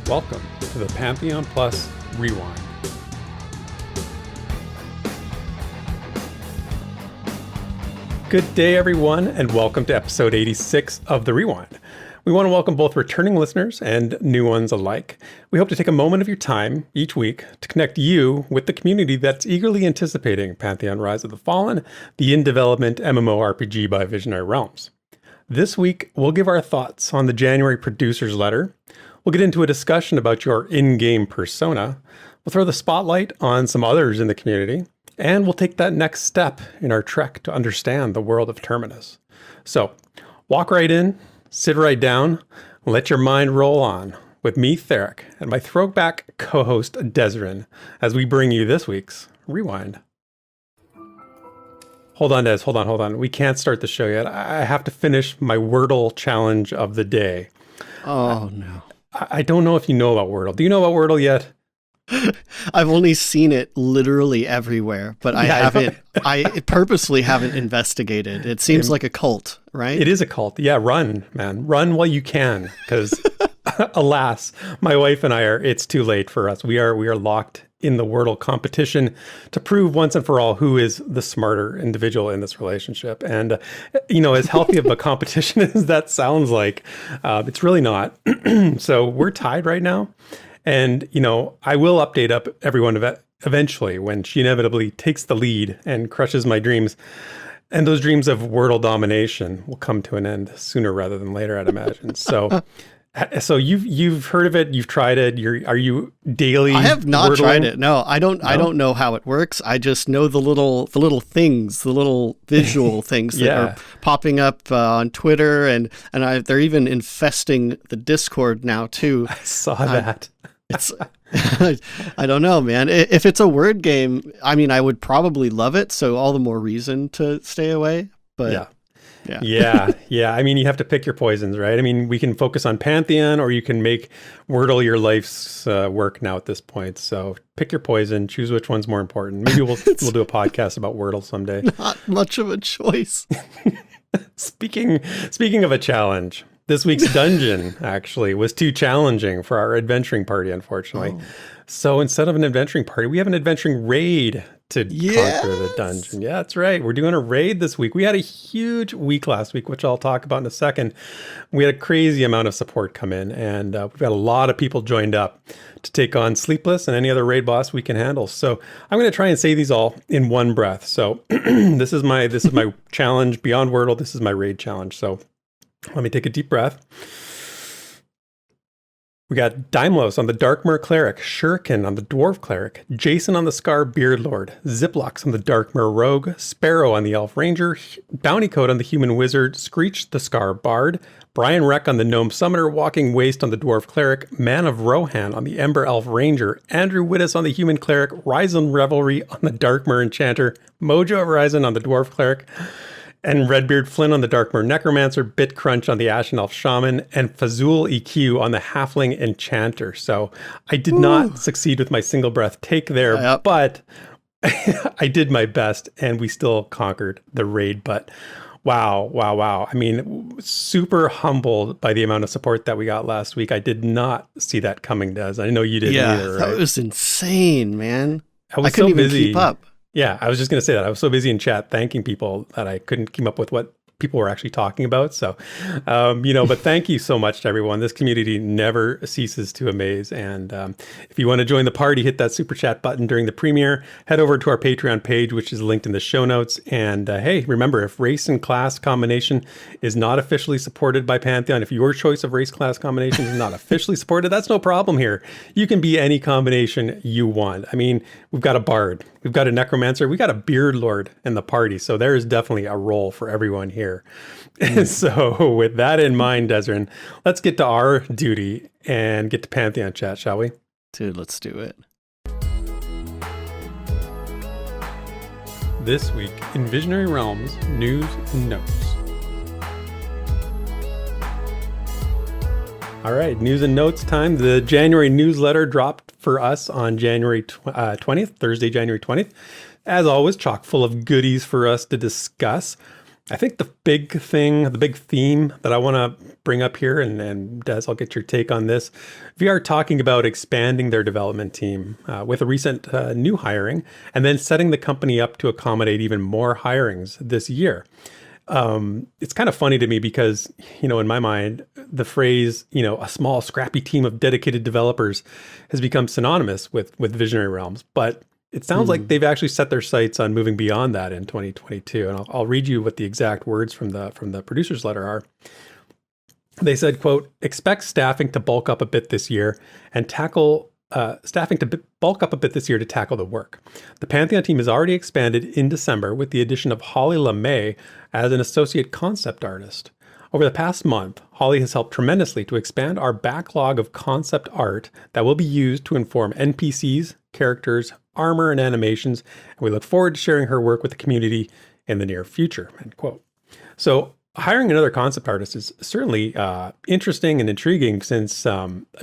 Welcome to the Pantheon Plus Rewind. Good day, everyone, and welcome to episode 86 of The Rewind. We want to welcome both returning listeners and new ones alike. We hope to take a moment of your time each week to connect you with the community that's eagerly anticipating Pantheon Rise of the Fallen, the in-development MMORPG by Visionary Realms. This week, we'll give our thoughts on the January producer's letter. We'll get into a discussion about your in-game persona. We'll throw the spotlight on some others in the community. And we'll take that next step in our trek to understand the world of Terminus. So, walk right in, sit right down, and let your mind roll on with me, Theric, and my throwback co-host, Desrin, as we bring you this week's Rewind. Hold on, Des. Hold on. We can't start the show yet. I have to finish my Wordle challenge of the day. Oh, no. I don't know if you know about Wordle. Do you know about Wordle yet? I've only seen it literally everywhere, but I purposely haven't investigated. It seems like a cult, right? It is a cult. Yeah, run, man. Run while you can, because alas, my wife and it's too late for us. We are locked in the Wordle competition to prove once and for all who is the smarter individual in this relationship. And, as healthy of a competition as that sounds like, it's really not. So we're tied right now. And, I will update up everyone eventually when she inevitably takes the lead and crushes my dreams. And those dreams of Wordle domination will come to an end sooner rather than later, I'd imagine. So you've heard of it, you've tried it. Are you daily? I have not Wordling? tried it. No, I don't. No? I don't know how it works. I just know the little things, the little visual things that are popping up on Twitter, and they're even infesting the Discord now too. I saw that. It's I don't know, man. If it's a word game, I mean, I would probably love it. So all the more reason to stay away. But yeah. I mean, you have to pick your poisons, right? I mean, we can focus on Pantheon, or you can make Wordle your life's work now at this point. So pick your poison, choose which one's more important. Maybe we'll do a podcast about Wordle someday. Not much of a choice. Speaking of a challenge. This week's dungeon, actually, was too challenging for our adventuring party, unfortunately. Oh. So instead of an adventuring party, we have an adventuring raid to conquer the dungeon. Yeah, that's right. We're doing a raid this week. We had a huge week last week, which I'll talk about in a second. We had a crazy amount of support come in, and we've got a lot of people joined up to take on Sleepless and any other raid boss we can handle. So I'm going to try and say these all in one breath. So this is my challenge beyond Wordle. This is my raid challenge. So let me take a deep breath. We got Daimlos on the Darkmer Cleric, Shuriken on the Dwarf Cleric, Jason on the Scar Beardlord, Ziplox on the Darkmer Rogue, Sparrow on the Elf Ranger, Bounty Code on the Human Wizard, Screech the Scar Bard, Brian Reck on the Gnome Summoner, Walking Waste on the Dwarf Cleric, Man of Rohan on the Ember Elf Ranger, Andrew Whitus on the Human Cleric, RhysInRevelry on the Darkmer Enchanter, Mojo Horizon on the Dwarf Cleric, and RedbeardFlynn on the Darkmer Necromancer, BitCrunch on the Ashen Elf Shaman, and Fazul EQ on the Halfling Enchanter. So I did not succeed with my single breath take there, but I did my best, and we still conquered the raid. But wow. I mean, super humbled by the amount of support that we got last week. I did not see that coming, Des. I know you didn't either, right? That was insane, man. I so couldn't even busy. keep up. Yeah, I was just going to say that. I was so busy in chat thanking people that I couldn't keep up with what people were actually talking about. So, but thank you so much to everyone. This community never ceases to amaze. And if you want to join the party, hit that super chat button during the premiere. Head over to our Patreon page, which is linked in the show notes. And hey, remember, if race and class combination is not officially supported by Pantheon, if your choice of race class combination is not officially supported, that's no problem here. You can be any combination you want. I mean, we've got a bard, we've got a necromancer, we got a beard lord in the party. So there is definitely a role for everyone here. So with that in mind, Desrin, let's get to our duty and get to Pantheon chat, shall we? Dude, let's do it. This week in Visionary Realms News and Notes. All right, news and notes time. The January newsletter dropped for us on January 20th, Thursday, January 20th. As always, chock full of goodies for us to discuss. I think the big theme that I want to bring up here, and Des, I'll get your take on this. VR talking about expanding their development team with a recent new hiring, and then setting the company up to accommodate even more hirings this year. It's kind of funny to me because, in my mind, the phrase, a small scrappy team of dedicated developers has become synonymous with Visionary Realms. But it sounds like they've actually set their sights on moving beyond that in 2022. And I'll read you what the exact words from the producer's letter are. They said, quote, expect staffing to bulk up a bit this year and tackle the work. The Pantheon team has already expanded in December with the addition of Holly LeMay as an associate concept artist. Over the past month, Holly has helped tremendously to expand our backlog of concept art that will be used to inform NPCs, characters, armor, and animations, and we look forward to sharing her work with the community in the near future, end quote. So hiring another concept artist is certainly interesting and intriguing since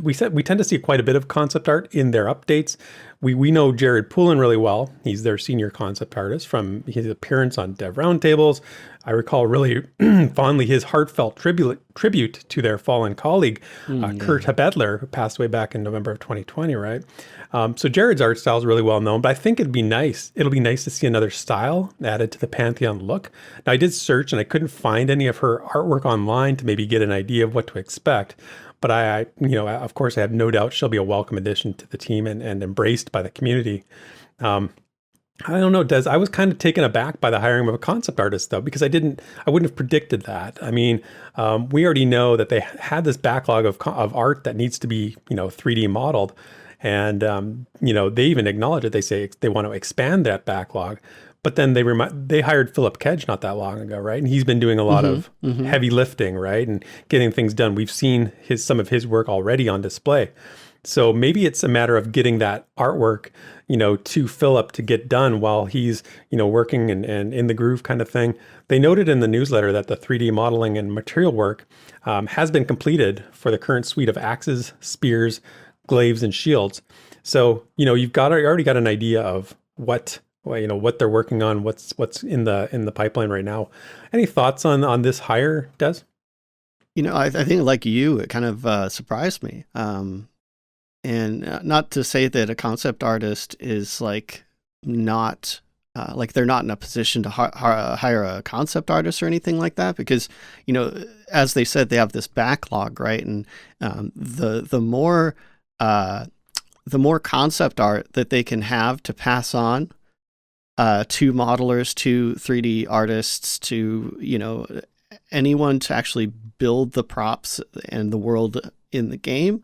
we tend to see quite a bit of concept art in their updates. We know Jared Poulin really well. He's their senior concept artist from his appearance on Dev Roundtables. I recall really fondly his heartfelt tribute to their fallen colleague, Kurt Hebedler, who passed away back in November of 2020, right? So Jared's art style is really well known, but I think it'll be nice to see another style added to the Pantheon look. Now, I did search and I couldn't find any of her artwork online to maybe get an idea of what to expect. But I of course, I have no doubt she'll be a welcome addition to the team and embraced by the community. I don't know, Des, I was kind of taken aback by the hiring of a concept artist, though, because I wouldn't have predicted that. I mean, we already know that they had this backlog of art that needs to be, 3D modeled. And, they even acknowledge it. They say they want to expand that backlog. But then they hired Philip Kedge not that long ago, right? And he's been doing a lot of heavy lifting, right? And getting things done. We've seen some of his work already on display. So maybe it's a matter of getting that artwork, to Philip to get done while he's, working and in the groove kind of thing. They noted in the newsletter that the 3D modeling and material work has been completed for the current suite of axes, spears, glaives, and shields. So, you've already got an idea of what they're working on, what's in the pipeline right now. Any thoughts on this hire, Des? I think like you, it kind of surprised me. And not to say that a concept artist is not they're not in a position to hire a concept artist or anything like that, because as they said, they have this backlog, right? And the more concept art that they can have to pass on to modelers, to 3D artists, to anyone to actually build the props and the world in the game,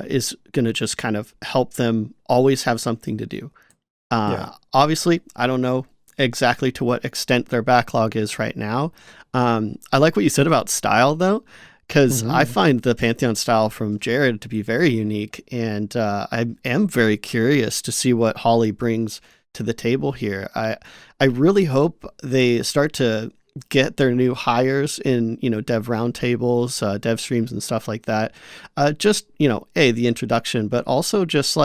is going to just kind of help them always have something to do. Obviously, I don't know exactly to what extent their backlog is right now. I like what you said about style, though, because I find the Pantheon style from Jared to be very unique, and I am very curious to see what Holly brings to the table here. I really hope they start to get their new hires in, dev roundtables, dev streams and stuff like that. Just, the introduction, but also just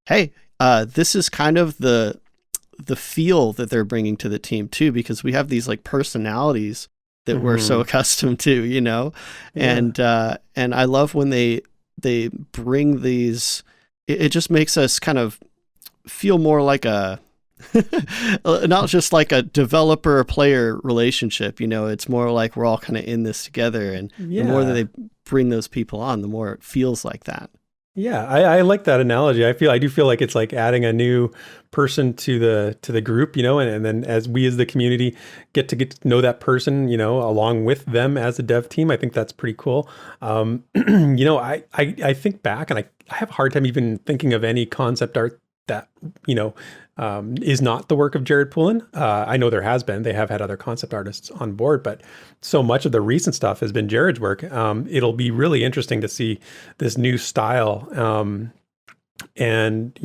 hey, this is kind of the feel that they're bringing to the team too, because we have these personalities that we're so accustomed to, and I love when they bring these, it just makes us kind of feel more like a, not just like a developer player relationship, it's more like we're all kind of in this together, and the more that they bring those people on, the more it feels like that. Yeah, I like that analogy. I do feel like it's like adding a new person to the group, and then as the community get to know that person, along with them as a dev team. I think that's pretty cool. I think back and I have a hard time even thinking of any concept art that, is not the work of Jared Poulin. I know they have had other concept artists on board, but so much of the recent stuff has been Jared's work. It'll be really interesting to see this new style, and,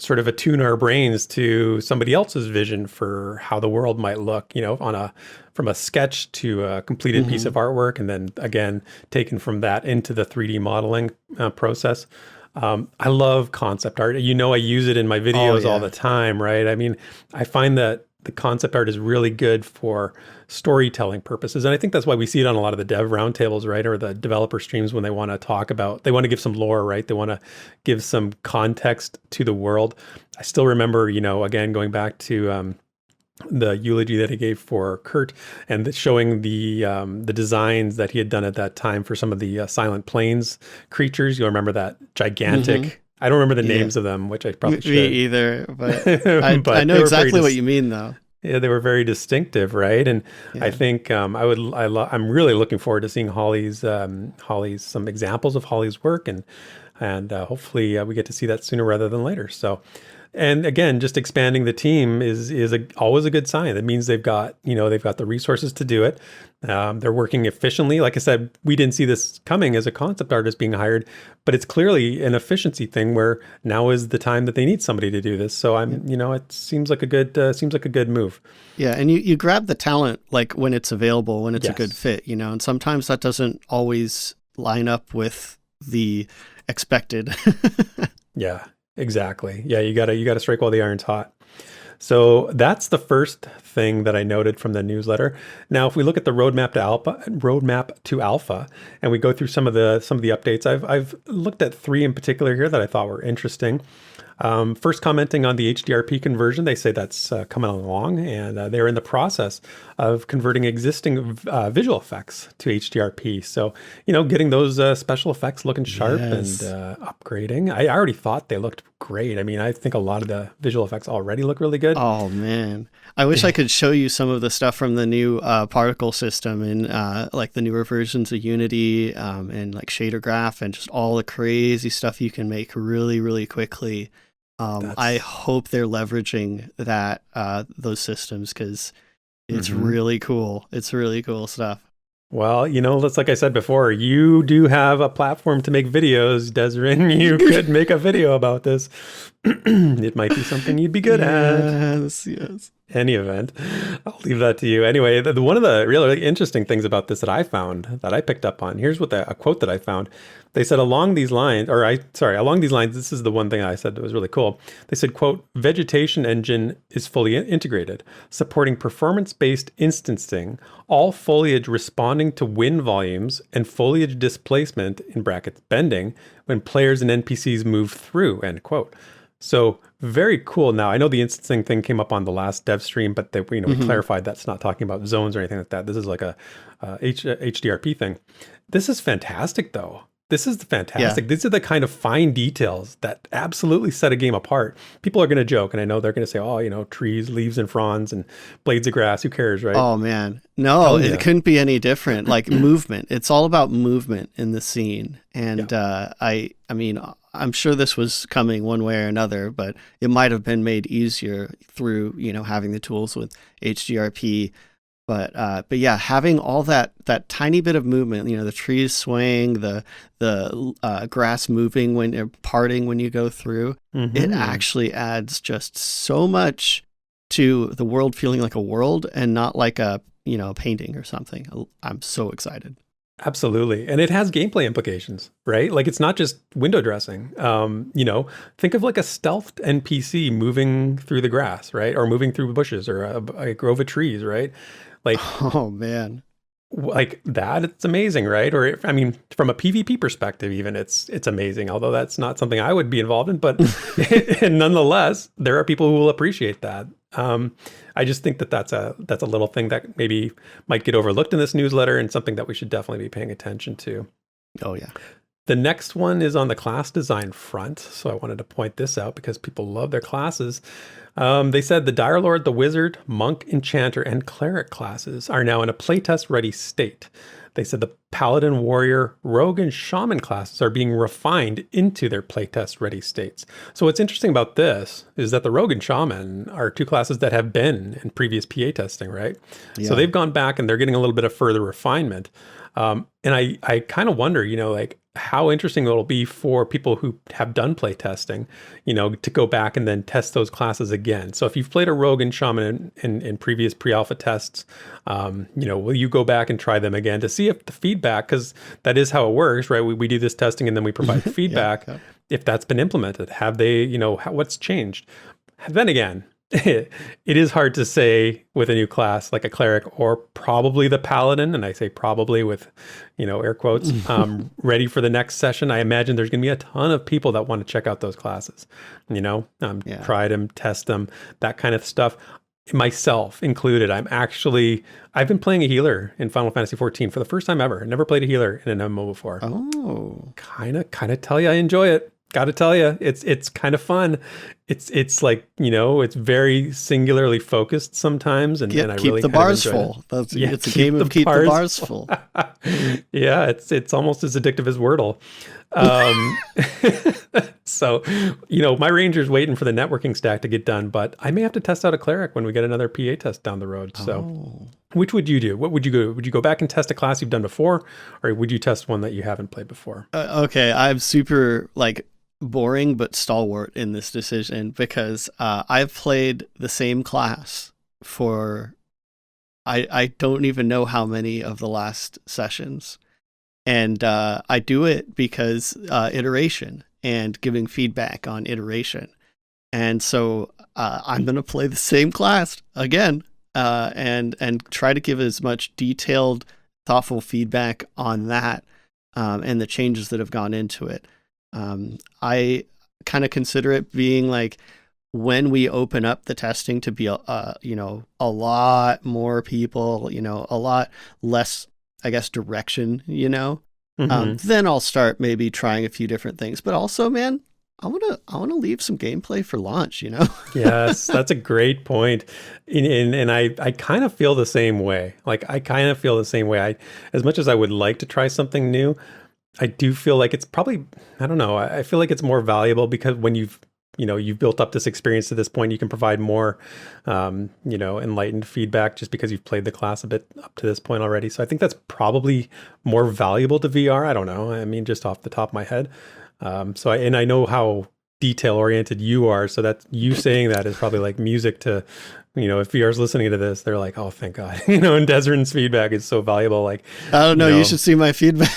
sort of attune our brains to somebody else's vision for how the world might look, from a sketch to a completed piece of artwork. And then again, taken from that into the 3D modeling process. I love concept art. I use it in my videos all the time, right? I mean, I find that the concept art is really good for storytelling purposes. And I think that's why we see it on a lot of the dev roundtables, right? Or the developer streams when they want to talk about, they want to give some lore, right? They want to give some context to the world. I still remember, again, going back to the eulogy that he gave for Kurt and showing the designs that he had done at that time for some of the Silent Plains creatures. You'll remember that gigantic, I don't remember the names of them, which I probably should. Me either, but I know exactly what you mean, though. Yeah, they were very distinctive, right? And I think I'm really looking forward to seeing Holly's some examples of Holly's work, and hopefully we get to see that sooner rather than later. So. And again, just expanding the team is always a good sign. That means they've got the resources to do it. They're working efficiently. Like I said, we didn't see this coming as a concept artist being hired, but it's clearly an efficiency thing where now is the time that they need somebody to do this. So it seems like a good move. Yeah, and you grab the talent like when it's available, when it's a good fit, and sometimes that doesn't always line up with the expected. Yeah. Exactly. Yeah, you gotta strike while the iron's hot. So that's the first thing that I noted from the newsletter. Now, if we look at the roadmap to alpha, and we go through some of the updates, I've looked at 3 in particular here that I thought were interesting. First, commenting on the HDRP conversion, they say that's coming along, and they're in the process of converting existing visual effects to HDRP. So, getting those special effects looking sharp and upgrading. I already thought they looked great. I mean, I think a lot of the visual effects already look really good. Oh, man. I wish I could show you some of the stuff from the new particle system in like the newer versions of Unity and like shader graph and just all the crazy stuff you can make really, really quickly. I hope they're leveraging that those systems because it's really cool. It's really cool stuff. Well, that's like I said before, you do have a platform to make videos, Desrin. You could make a video about this. It might be something you'd be good at. Yes. Any event, I'll leave that to you. Anyway, one of the really interesting things about this that I found, that I picked up on, here's a quote that I found. They said along these lines, this is the one thing I said that was really cool. They said, quote, vegetation engine is fully integrated, supporting performance-based instancing, all foliage responding to wind volumes and foliage displacement, in brackets bending, when players and NPCs move through, end quote. So very cool. Now, I know the instancing thing came up on the last dev stream, but we clarified that's not talking about zones or anything like that. This is like a HDRP thing. This is fantastic, though. This is fantastic. Yeah. These are the kind of fine details that absolutely set a game apart. People are going to joke, and I know they're going to say, trees, leaves, and fronds, and blades of grass. Who cares, right? Oh, man. No, it couldn't be any different. Like movement. It's all about movement in the scene. And I mean, I'm sure this was coming one way or another, but it might have been made easier through, having the tools with HDRP. But yeah, having all that tiny bit of movement, the trees swaying, the grass moving when you're parting when you go through, it actually adds just so much to the world feeling like a world and not like a painting or something. I'm so excited. Absolutely. And it has gameplay implications, right? Like it's not just window dressing. Think of like a stealthed NPC moving through the grass, right? Or moving through bushes or a grove of trees, right? Like, oh man, like that, it's amazing, right? Or from a PvP perspective, even it's amazing. Although that's not something I would be involved in, but nonetheless, there are people who will appreciate that. I just think that's a little thing that maybe might get overlooked in this newsletter and something that we should definitely be paying attention to. Oh yeah. The next one is on the class design front. So I wanted to point this out because people love their classes. They said the Dire Lord, the Wizard, Monk, Enchanter, and Cleric classes are now in a playtest ready state. They said the Paladin, Warrior, Rogue, and Shaman classes are being refined into their playtest ready states. So what's interesting about this is that the Rogue and Shaman are 2 classes that have been in previous PA testing, right? Yeah. So they've gone back and they're getting a little bit of further refinement. And I kind of wonder, like how interesting it'll be for people who have done play testing, to go back and then test those classes again. So if you've played a Rogue and Shaman in previous pre-alpha tests, will you go back and try them again to see if the feedback, because that is how it works, right? We do this testing and then we provide feedback. If that's been implemented, have they, what's changed? Then again, it is hard to say with a new class like a cleric or probably the paladin, and I say probably with, air quotes, ready for the next session. I imagine there's going to be a ton of people that want to check out those classes, try them, test them, that kind of stuff. Myself included, I've been playing a healer in Final Fantasy XIV for the first time ever. I never played a healer in an MMO before. Oh, kind of tell you I enjoy it. Got to tell you, it's kind of fun. It's like, it's very singularly focused sometimes, and I keep really the bars full. It's a game of keep the bars full. Yeah, it's almost as addictive as Wordle. So, my ranger's waiting for the networking stack to get done, but I may have to test out a cleric when we get another PA test down the road. So, which would you do? What would you go? Would you go back and test a class you've done before, or would you test one that you haven't played before? Okay, I'm super boring but stalwart in this decision because I've played the same class for I don't even know how many of the last sessions, and I do it because iteration and giving feedback on iteration, and so I'm gonna play the same class again and try to give as much detailed, thoughtful feedback on that and the changes that have gone into it. I kind of consider it being like when we open up the testing to be, a lot more people, a lot less, I guess, direction, then I'll start maybe trying a few different things. But also, man, I want to leave some gameplay for launch, Yes, that's a great point. And I kind of feel the same way. As much as I would like to try something new, I do feel like it's probably, I don't know, I feel like it's more valuable because when you've built up this experience to this point, you can provide more, enlightened feedback just because you've played the class a bit up to this point already. So I think that's probably more valuable to VR. I don't know. I mean, just off the top of my head. I know how detail oriented you are. So that you saying that is probably like music to, if VR's listening to this, they're like, oh, thank God, and Deserin's feedback is so valuable. Like, I don't know. You should see my feedback.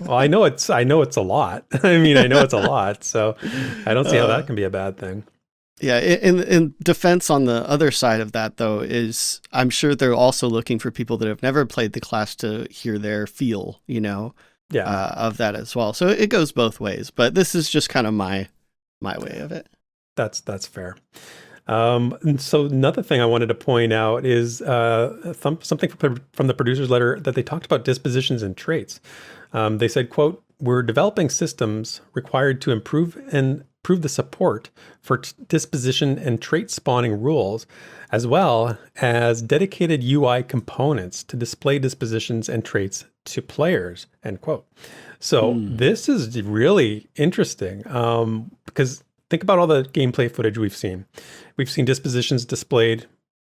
Well, I know it's a lot. I mean, I know it's a lot, so I don't see how that can be a bad thing. Yeah, in defense on the other side of that, though, is I'm sure they're also looking for people that have never played the class to hear their feel, of that as well. So it goes both ways, but this is just kind of my way of it. That's fair. And so another thing I wanted to point out is something from the producer's letter that they talked about dispositions and traits. They said, quote, "We're developing systems required to improve the support for disposition and trait spawning rules, as well as dedicated UI components to display dispositions and traits to players," end quote. So this is really interesting because think about all the gameplay footage we've seen. We've seen dispositions displayed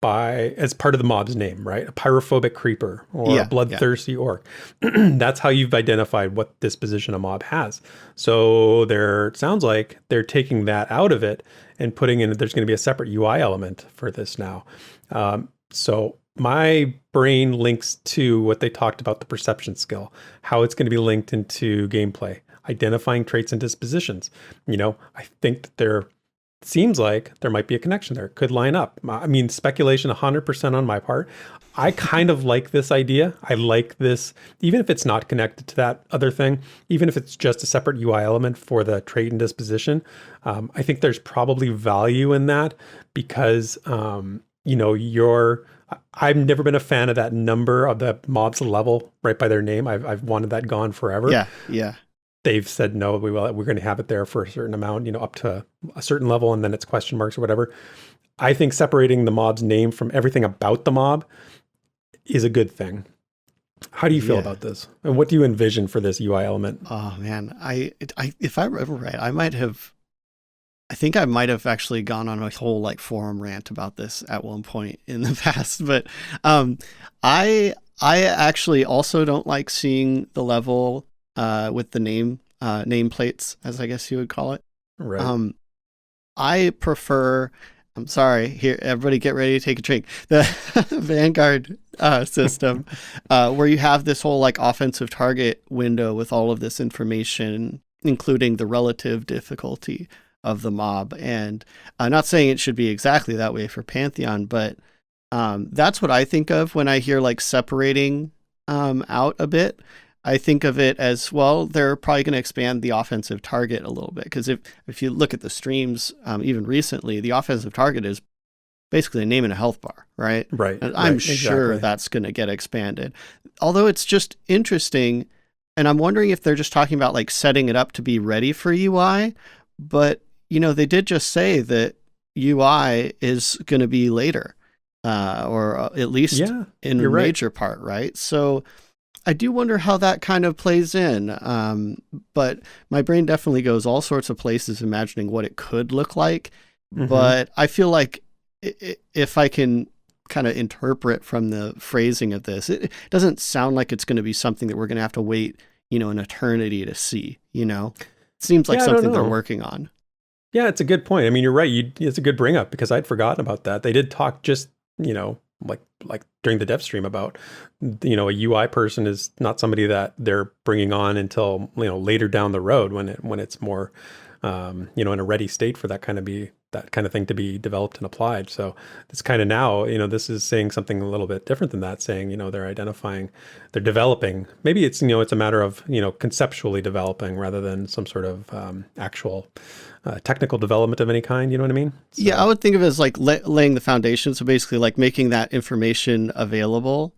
as part of the mob's name, right? A pyrophobic creeper or a bloodthirsty orc. That's how you've identified what disposition a mob has. So it sounds like they're taking that out of it and putting in, there's going to be a separate UI element for this now. So my brain links to what they talked about, the perception skill, how it's going to be linked into gameplay, identifying traits and dispositions. I think that seems like there might be a connection there. It could line up. I mean, speculation 100% on my part. I kind of like this idea. I like this, even if it's not connected to that other thing, even if it's just a separate UI element for the trait and disposition. I think there's probably value in that because, I've never been a fan of that number of the mob's level right by their name. I've wanted that gone forever. Yeah. They've said, no, we're going to have it there for a certain amount, up to a certain level, and then it's question marks or whatever. I think separating the mob's name from everything about the mob is a good thing. How do you feel about this? And what do you envision for this UI element? Oh, man. If I remember right, I think I might have actually gone on a whole forum rant about this at one point in the past, but I actually also don't like seeing the level with the nameplates, as I guess you would call it. Right. I prefer, I'm sorry, here, everybody get ready to take a drink. The Vanguard system, where you have this whole offensive target window with all of this information, including the relative difficulty of the mob. And I'm not saying it should be exactly that way for Pantheon, but that's what I think of when I hear like separating out a bit. I think of it as, well, they're probably going to expand the offensive target a little bit. Because if you look at the streams, even recently, the offensive target is basically a name and a health bar, right? Right. And I'm sure that's going to get expanded. Although it's just interesting, and I'm wondering if they're just talking about like setting it up to be ready for UI. But, they did just say that UI is going to be later, or at least in a major part, right? So I do wonder how that kind of plays in. But my brain definitely goes all sorts of places imagining what it could look like. Mm-hmm. But I feel like if I can kind of interpret from the phrasing of this, it doesn't sound like it's going to be something that we're going to have to wait, an eternity to see, It seems like something they're working on. Yeah, it's a good point. I mean, you're right. It's a good bring up because I'd forgotten about that. They did talk just, like during the dev stream about, a UI person is not somebody that they're bringing on until, later down the road when it's more, in a ready state for that kind of thing to be developed and applied. So it's kind of now, this is saying something a little bit different than that, saying, they're developing. Maybe it's, it's a matter of, conceptually developing rather than some sort of actual technical development of any kind. You know what I mean? So, yeah, I would think of it as like laying the foundation. So basically like making that information available.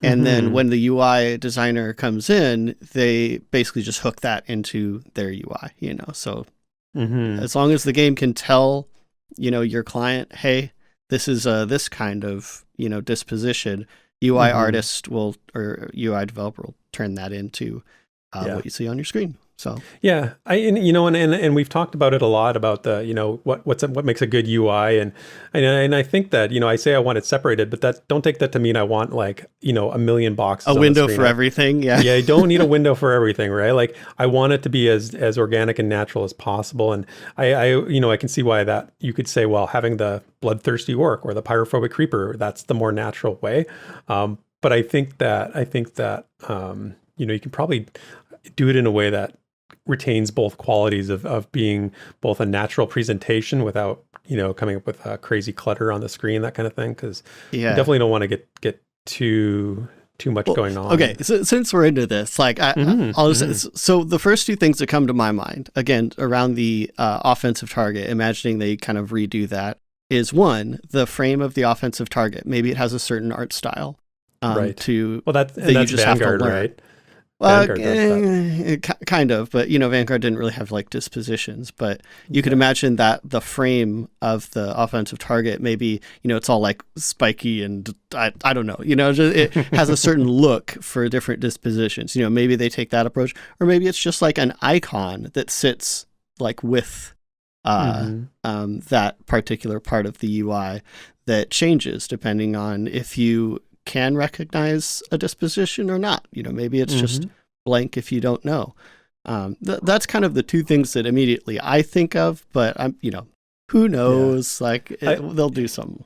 And then when the UI designer comes in, they basically just hook that into their UI, So as long as the game can tell, your client, hey, this is this kind of, disposition, UI artist will, or UI developer will turn that into what you see on your screen. So yeah, and we've talked about it a lot about the what makes a good UI, and I think that I say I want it separated, but don't take that to mean I want like a million boxes, a window for everything. Yeah, I don't need a window for everything, right? Like I want it to be as organic and natural as possible, and I can see why that you could say, well, having the bloodthirsty orc or the pyrophobic creeper, that's the more natural way. But I think that you can probably do it in a way that retains both qualities of being both a natural presentation without, coming up with crazy clutter on the screen, that kind of thing. Because you definitely don't want to get too much going on. Okay, so since we're into this, like I'll just, so the first two things that come to my mind, again, around the offensive target, imagining they kind of redo that, is one, the frame of the offensive target. Maybe it has a certain art style. Right. That's you just Vanguard, right? Kind of, but Vanguard didn't really have like dispositions, but you could imagine that the frame of the offensive target, maybe, it's all like spiky and I don't know, it has a certain look for different dispositions. Maybe they take that approach, or maybe it's just like an icon that sits like with that particular part of the UI that changes depending on if you can recognize a disposition or not. Maybe it's just blank if you don't know. That's kind of the two things that immediately I think of, but I'm, who knows? Yeah. They'll do something.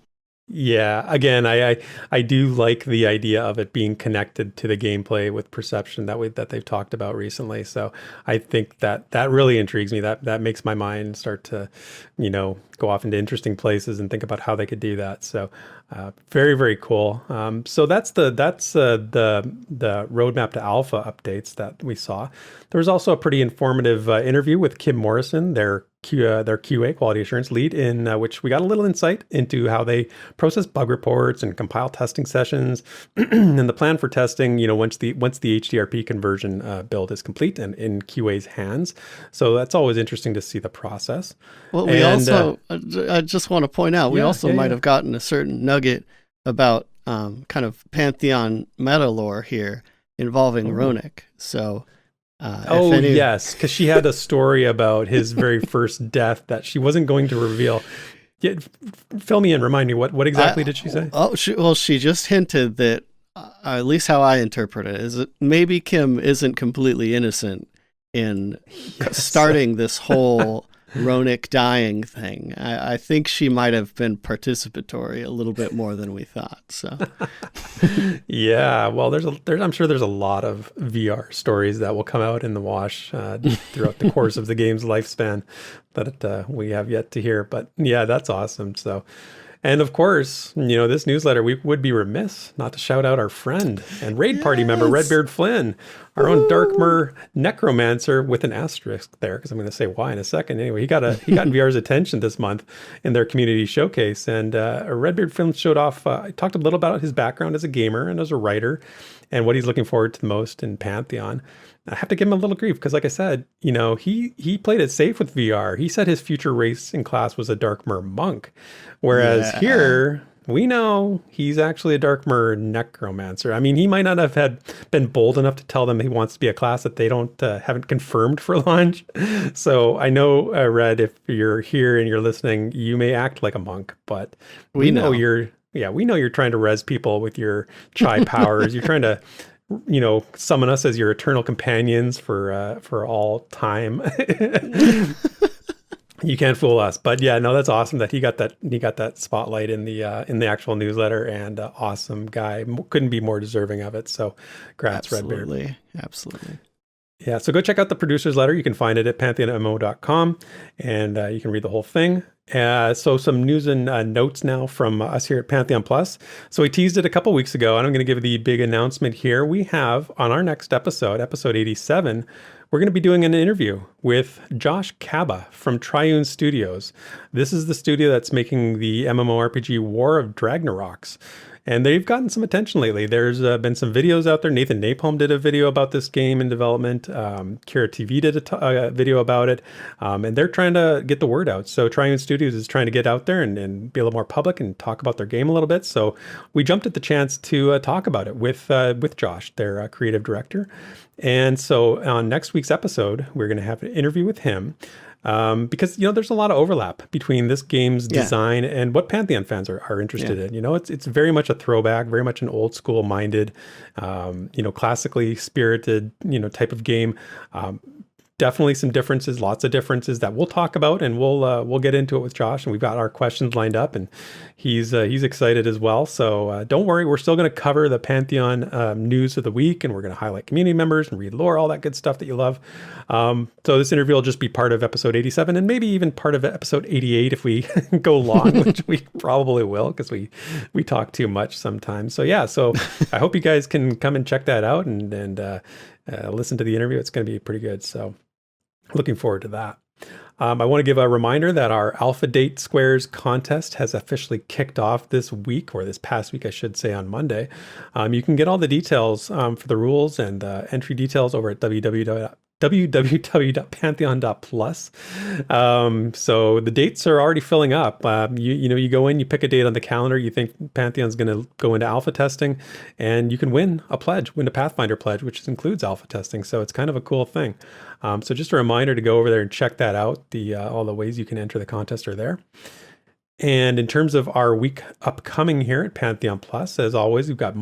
Yeah. Again, I do like the idea of it being connected to the gameplay with perception that they've talked about recently. So I think that really intrigues me. That makes my mind start to, go off into interesting places and think about how they could do that. So very, very cool. So that's the roadmap to alpha updates that we saw. There was also a pretty informative interview with Kim Morrison, their QA, quality assurance lead, in which we got a little insight into how they process bug reports and compile testing sessions, and the plan for testing, once the HDRP conversion build is complete and in QA's hands. So that's always interesting to see the process. Well, we also, I just want to point out, we also might have gotten a certain nugget about kind of Pantheon meta lore here involving Ronick. So yes, because she had a story about his very first death that she wasn't going to reveal. Yeah, fill me in, remind me, what exactly did she say? She just hinted that, at least how I interpret it, is that maybe Kim isn't completely innocent in starting this whole Ronick dying thing. I think she might have been participatory a little bit more than we thought. So, yeah, well, I'm sure there's a lot of VR stories that will come out in the wash throughout the course of the game's lifespan that we have yet to hear. But yeah, that's awesome. So. And of course, this newsletter, we would be remiss not to shout out our friend and raid party member, RedbeardFlynn, our own Darkmer necromancer with an asterisk there, because I'm going to say why in a second. Anyway, he got VR's attention this month in their community showcase. And RedbeardFlynn showed off, talked a little about his background as a gamer and as a writer and what he's looking forward to the most in Pantheon. I have to give him a little grief because, like I said, he played it safe with VR. He said his future race in class was a Darkmer monk, whereas here we know he's actually a Darkmer necromancer. I mean, he might not have been bold enough to tell them he wants to be a class that they haven't confirmed for launch. So I know, Red, if you're here and you're listening, you may act like a monk, but we know you're trying to res people with your chai powers. You're trying to summon us as your eternal companions for all time. You can't fool us. But yeah, no, that's awesome that he got that spotlight in the actual newsletter, and awesome guy. Couldn't be more deserving of it. So congrats, Redbeard. Absolutely. Yeah, so go check out the producer's letter. You can find it at pantheonmo.com, and you can read the whole thing. So some news and notes now from us here at Pantheon Plus. So we teased it a couple weeks ago, and I'm going to give the big announcement here. We have on our next episode 87, we're going to be doing an interview with Josh Kaba from Triune Studios. This is the studio that's making the MMORPG War of Dragnaroks. And they've gotten some attention lately. There's been some videos out there. NathanNapalm did a video about this game in development. Kira TV did a video about it. And they're trying to get the word out. So Triune Studios is trying to get out there and be a little more public and talk about their game a little bit. So we jumped at the chance to talk about it with Josh, their creative director. And so on next week's episode, we're going to have an interview with him. Because there's a lot of overlap between this game's design and what Pantheon fans are interested in. It's very much a throwback, very much an old school minded, classically spirited, type of game. Definitely some differences, lots of differences that we'll talk about, and we'll get into it with Josh. And we've got our questions lined up, and he's excited as well. So don't worry, we're still going to cover the Pantheon news of the week, and we're going to highlight community members and read lore, all that good stuff that you love. So this interview will just be part of episode 87, and maybe even part of episode 88 if we go long, which we probably will because we talk too much sometimes. So yeah, so I hope you guys can come and check that out and listen to the interview. It's going to be pretty good. So. Looking forward to that. I want to give a reminder that our Alpha Date Squares contest has officially kicked off this week, or this past week, I should say, on Monday. You can get all the details for the rules and entry details over at www.pantheon.plus. So the dates are already filling up. You go in, you pick a date on the calendar, you think Pantheon's going to go into alpha testing, and you can win a Pathfinder pledge, which includes alpha testing. So it's kind of a cool thing. So just a reminder to go over there and check that out. All the ways you can enter the contest are there. And in terms of our week upcoming here at Pantheon Plus, as always, we've got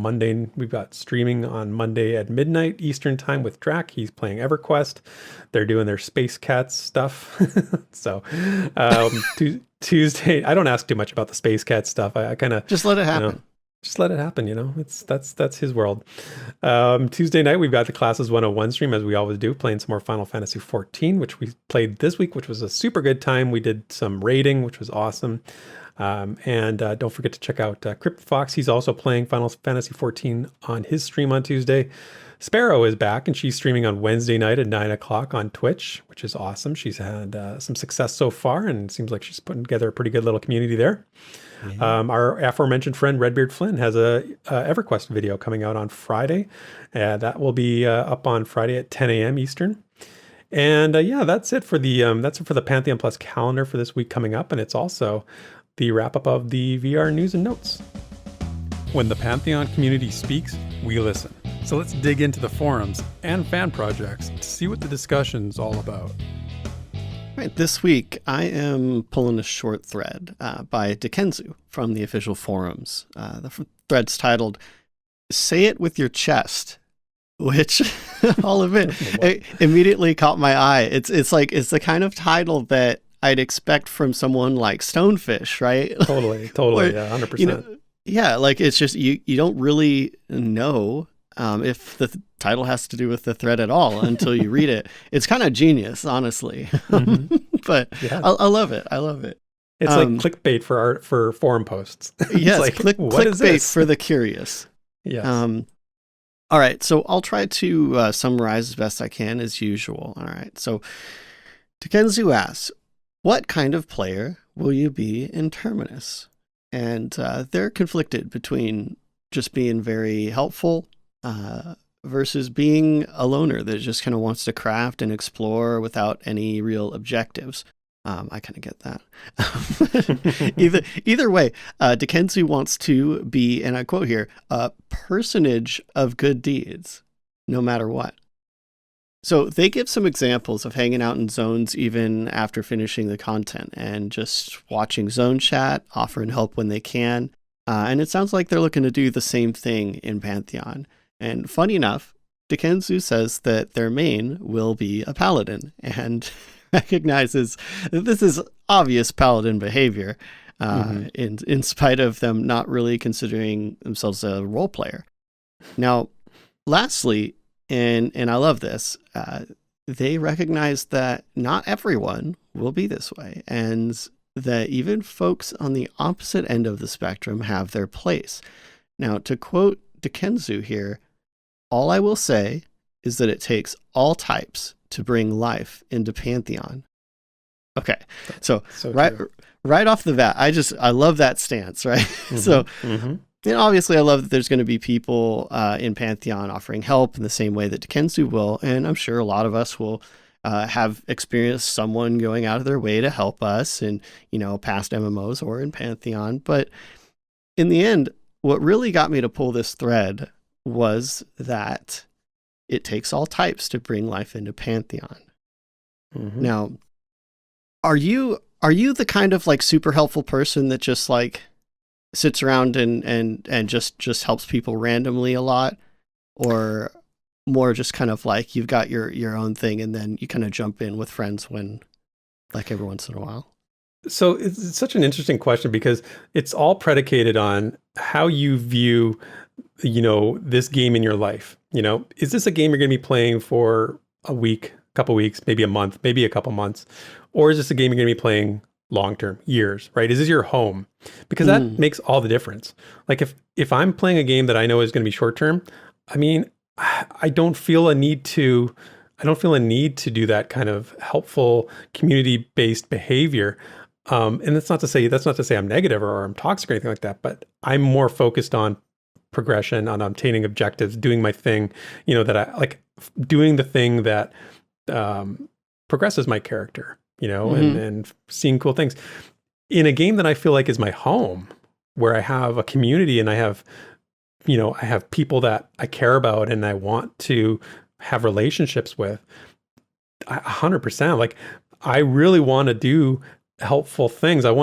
streaming on Monday at midnight Eastern time with Drac. He's playing EverQuest. They're doing their Space Cats stuff. So Tuesday, I don't ask too much about the Space Cat stuff. I kind of just let it happen. Just let it happen, that's his world. Tuesday night, we've got the Classes 101 stream, as we always do, playing some more Final Fantasy 14, which we played this week, which was a super good time. We did some raiding, which was awesome. And don't forget to check out Crypt Fox. He's also playing Final Fantasy 14 on his stream on Tuesday. Sparrow is back, and she's streaming on Wednesday night at 9 o'clock on Twitch, which is awesome. She's had some success so far, and it seems like she's putting together a pretty good little community there. Yeah. Our aforementioned friend RedbeardFlynn has a EverQuest video coming out on Friday. That will be up on Friday at 10 a.m. Eastern. And that's it for the Pantheon Plus calendar for this week coming up, and it's also the wrap up of the VR news and notes. When the Pantheon community speaks, we listen. So let's dig into the forums and fan projects to see what the discussion's all about. Right, this week I am pulling a short thread by Dikenzu from the official forums. The thread's titled "Say It With Your Chest," which I'll admit it immediately caught my eye. It's the kind of title that I'd expect from someone like Stonefish, right? Totally, Or, yeah, 100%. you know, yeah, like it's just you don't really know if the title has to do with the thread at all until you read it. It's kind of genius, honestly. But Yeah. I love it. I love it. It's like clickbait for forum posts. Yes, like, clickbait for the curious. Yes. All right, so I'll try to summarize as best I can as usual. All right, so Dikenzu asks, what kind of player will you be in Terminus? And they're conflicted between just being very helpful versus being a loner that just kind of wants to craft and explore without any real objectives. I kind of get that. Either way, Dikenzu wants to be, and I quote here, a personage of good deeds, no matter what. So they give some examples of hanging out in zones even after finishing the content and just watching zone chat, offering help when they can. And it sounds like they're looking to do the same thing in Pantheon. And funny enough, Dikenzu says that their main will be a paladin and recognizes that this is obvious paladin behavior in spite of them not really considering themselves a role player. Now, lastly, and I love this, they recognize that not everyone will be this way, and that even folks on the opposite end of the spectrum have their place. Now, to quote Dikenzu here, all I will say is that it takes all types to bring life into Pantheon. Okay, so right off the bat, I love that stance, right? So, and obviously I love that there's going to be people in Pantheon offering help in the same way that Dikenzu will, and I'm sure a lot of us will have experienced someone going out of their way to help us in, past MMOs or in Pantheon. But in the end, what really got me to pull this thread was that it takes all types to bring life into Pantheon. Now, are you the kind of like super helpful person that just like sits around and just helps people randomly a lot, or more just kind of like you've got your own thing and then you kind of jump in with friends when, like, every once in a while? So it's such an interesting question because it's all predicated on how you view, this game in your life. Is this a game you're going to be playing for a week, couple weeks, maybe a month, maybe a couple months, or is this a game you're going to be playing long-term, years, right? Is this your home? Because that makes all the difference. Like if I'm playing a game that I know is going to be short-term, I mean, I don't feel a need to do that kind of helpful community-based behavior. And that's not to say I'm negative or I'm toxic or anything like that, but I'm more focused on progression, on obtaining objectives, doing my thing, that I like, doing the thing that progresses my character, and seeing cool things. In a game that I feel like is my home, where I have a community and I have people that I care about and I want to have relationships with, 100%. Like, I really want to do helpful things. There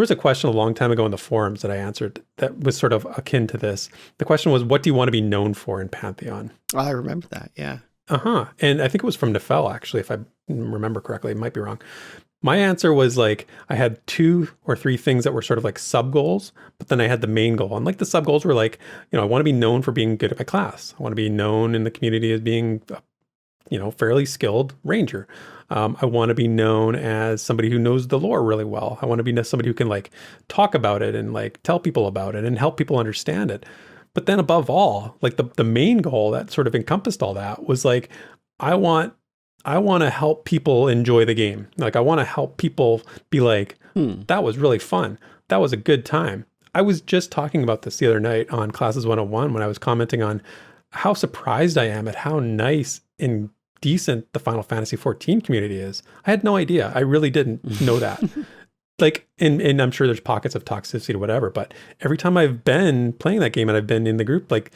was a question a long time ago in the forums that I answered that was sort of akin to this. The question was, what do you want to be known for in Pantheon? I remember that. Yeah. And I think it was from Nefel, actually, if I remember correctly. It might be wrong. My answer was like, I had 2 or 3 things that were sort of like sub goals, but then I had the main goal. And like the sub goals were like, I want to be known for being good at my class. I want to be known in the community as being, fairly skilled ranger. I want to be known as somebody who knows the lore really well. I want to be somebody who can like talk about it and like tell people about it and help people understand it. But then above all, like the main goal that sort of encompassed all that was like, I want to help people enjoy the game. Like, I want to help people be like, that was really fun. That was a good time. I was just talking about this the other night on Classes 101 when I was commenting on how surprised I am at how nice and decent the Final Fantasy XIV community is. I had no idea. I really didn't know that. Like, and I'm sure there's pockets of toxicity or whatever, but every time I've been playing that game and I've been in the group, like,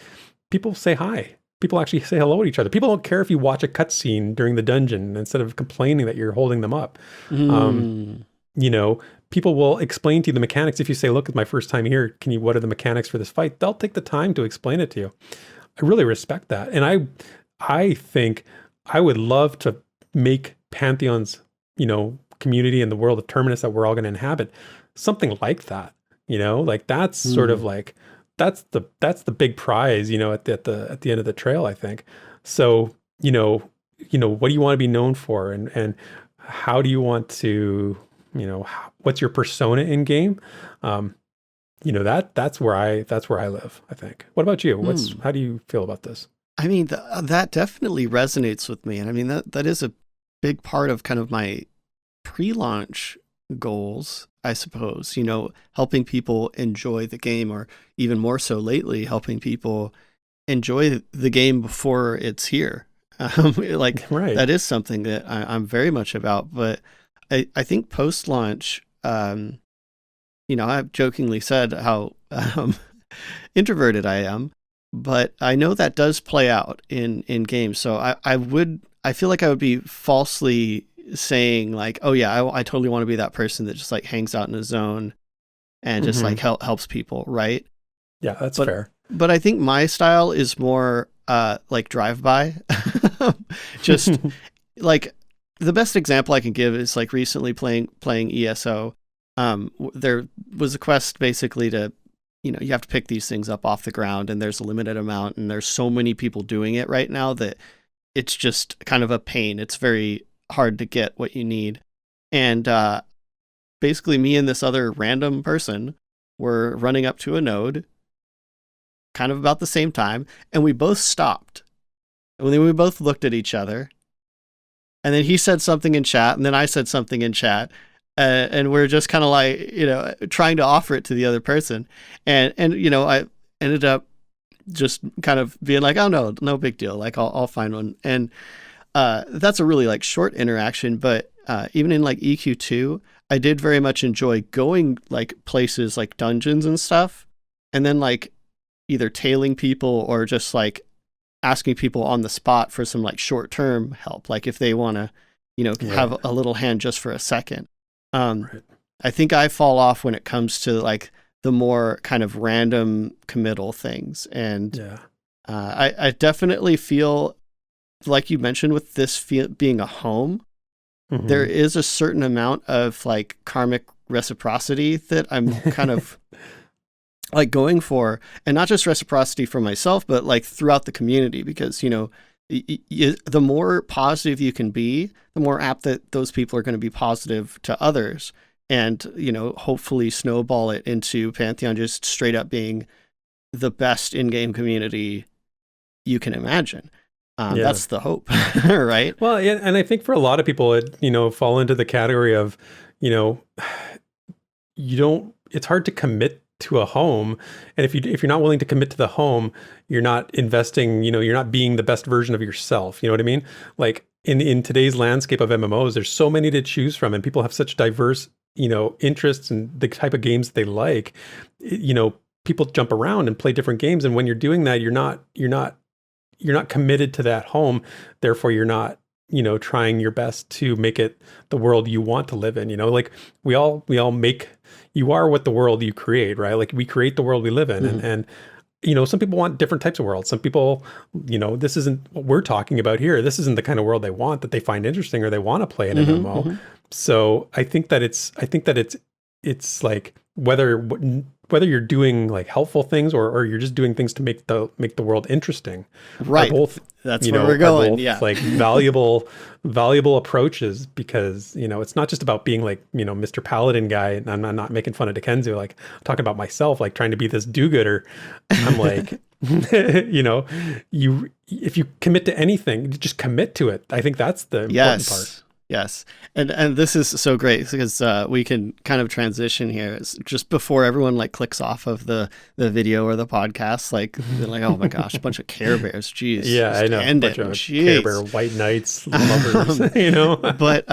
people say hi. People actually say hello to each other. People don't care if you watch a cutscene during the dungeon instead of complaining that you're holding them up. People will explain to you the mechanics. If you say, look, it's my first time here. What are the mechanics for this fight? They'll take the time to explain it to you. I really respect that. And I think I would love to make Pantheon's, community and the world of Terminus that we're all going to inhabit. Something like that, like that's sort of like, that's the big prize, at the end of the trail, I think. So, what do you want to be known for, and how do you want to, what's your persona in game? That's where I live, I think. What about you? How do you feel about this? I mean, that definitely resonates with me. And I mean, that is a big part of kind of my pre-launch goals, I suppose, helping people enjoy the game, or even more so lately, helping people enjoy the game before it's here. Right. That is something that I'm very much about. But I think post-launch, I've jokingly said how introverted I am, but I know that does play out in games. So I feel like I would be falsely saying like, oh yeah, I totally want to be that person that just like hangs out in a zone and just like helps people, right? Yeah, that's fair. But I think my style is more like drive-by. Just like the best example I can give is like recently playing ESO. There was a quest basically to, you have to pick these things up off the ground, and there's a limited amount, and there's so many people doing it right now that it's just kind of a pain. It's very hard to get what you need. And basically me and this other random person were running up to a node kind of about the same time, and we both stopped. And then we both looked at each other, and then he said something in chat, and then I said something in chat, and we're just kind of like, trying to offer it to the other person. And I ended up just kind of being like, oh no big deal. Like I'll find one. And that's a really like short interaction, but even in like EQ2, I did very much enjoy going like places like dungeons and stuff, and then like either tailing people or just like asking people on the spot for some like short-term help, like if they want to, have a little hand just for a second. Right. I think I fall off when it comes to like the more kind of random committal things. And I definitely feel, like you mentioned, with this being a home, there is a certain amount of like karmic reciprocity that I'm kind of like going for, and not just reciprocity for myself, but like throughout the community, because, the more positive you can be, the more apt that those people are going to be positive to others, and, hopefully snowball it into Pantheon just straight up being the best in-game community you can imagine. That's the hope, right? Well, yeah, and I think for a lot of people, it, fall into the category of, it's hard to commit to a home. And if you're not willing to commit to the home, you're not investing, you're not being the best version of yourself. You know what I mean? Like in today's landscape of MMOs, there's so many to choose from, and people have such diverse, interests and the type of games they like. People jump around and play different games. And when you're doing that, you're not committed to that home. Therefore, you're not, trying your best to make it the world you want to live in. Like we all make, you are what the world you create, right? Like we create the world we live in. And some people want different types of worlds. Some people, this isn't what we're talking about here. This isn't the kind of world they want, that they find interesting, or they want to play an MMO. So I think that it's like whether you're doing like helpful things or you're just doing things to make the world interesting, right? Both, that's where we're going. Both, like valuable approaches, because it's not just about being like Mr. Paladin guy. And I'm not making fun of Dikenzu. Like I'm talking about myself, like trying to be this do-gooder. I'm like, if you commit to anything, just commit to it. I think that's the important part. Yes. And this is so great because we can kind of transition here. It's just before everyone like clicks off of the video or the podcast, like they're like, oh my gosh, a bunch of Care Bears. Jeez. Yeah, I know. End bunch it. of Care Bear, White Knights, lovers, But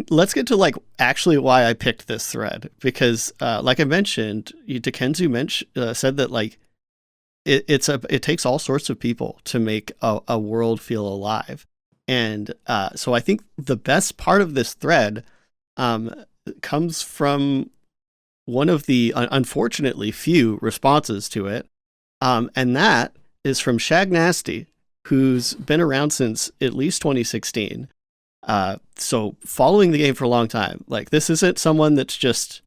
let's get to like actually why I picked this thread, because like I mentioned, Dikenzu said that like it takes all sorts of people to make a world feel alive. And so I think the best part of this thread comes from one of the unfortunately few responses to it. And that is from Shag Nasty, who's been around since at least 2016. So following the game for a long time, like this isn't someone that's just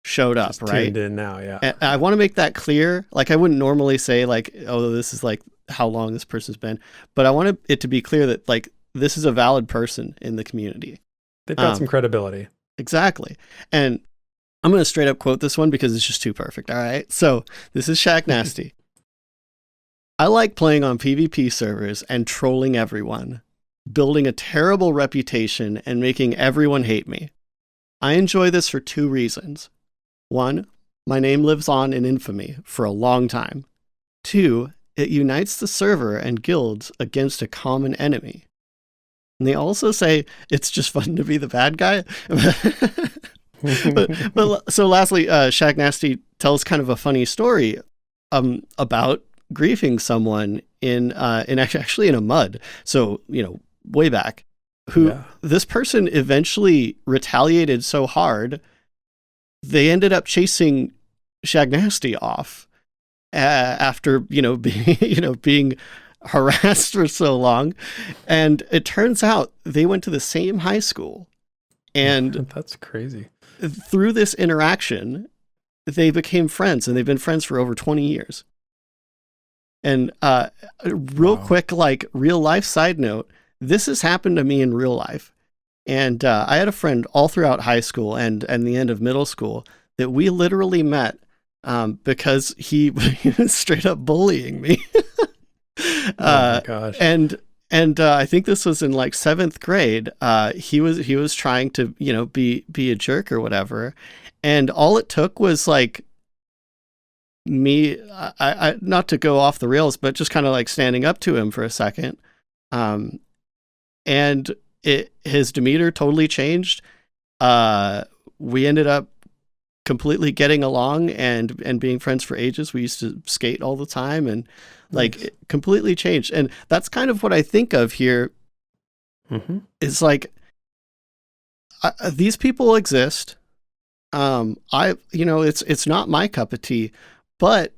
showed up, right? Tuned in now, yeah. And I want to make that clear. Like I wouldn't normally say like, oh, this is like how long this person's been, but I want it to be clear that like this is a valid person in the community. They've got some credibility. Exactly. And I'm going to straight up quote this one because it's just too perfect. All right. So this is Shaq Nasty. I like playing on PvP servers and trolling everyone, building a terrible reputation and making everyone hate me. I enjoy this for 2 reasons. 1, my name lives on in infamy for a long time. 2, it unites the server and guilds against a common enemy. And they also say it's just fun to be the bad guy. but so lastly, Shaq Nasty tells kind of a funny story about griefing someone in actually in a mud. So, way back, this person eventually retaliated so hard, they ended up chasing Shaq Nasty off after, being harassed for so long. And it turns out they went to the same high school. And that's crazy. Through this interaction, they became friends, and they've been friends for over 20 years. And quick, like real life side note, this has happened to me in real life. And I had a friend all throughout high school and the end of middle school that we literally met because he was straight up bullying me. Oh my gosh. And I think this was in like 7th grade. He was trying to, be a jerk or whatever. And all it took was like me, I not to go off the rails, but just kind of like standing up to him for a second. And his demeanor totally changed. We ended up completely getting along and being friends for ages. We used to skate all the time, and like it completely changed. And that's kind of what I think of here. Mm-hmm. It's like these people exist. It's not my cup of tea, but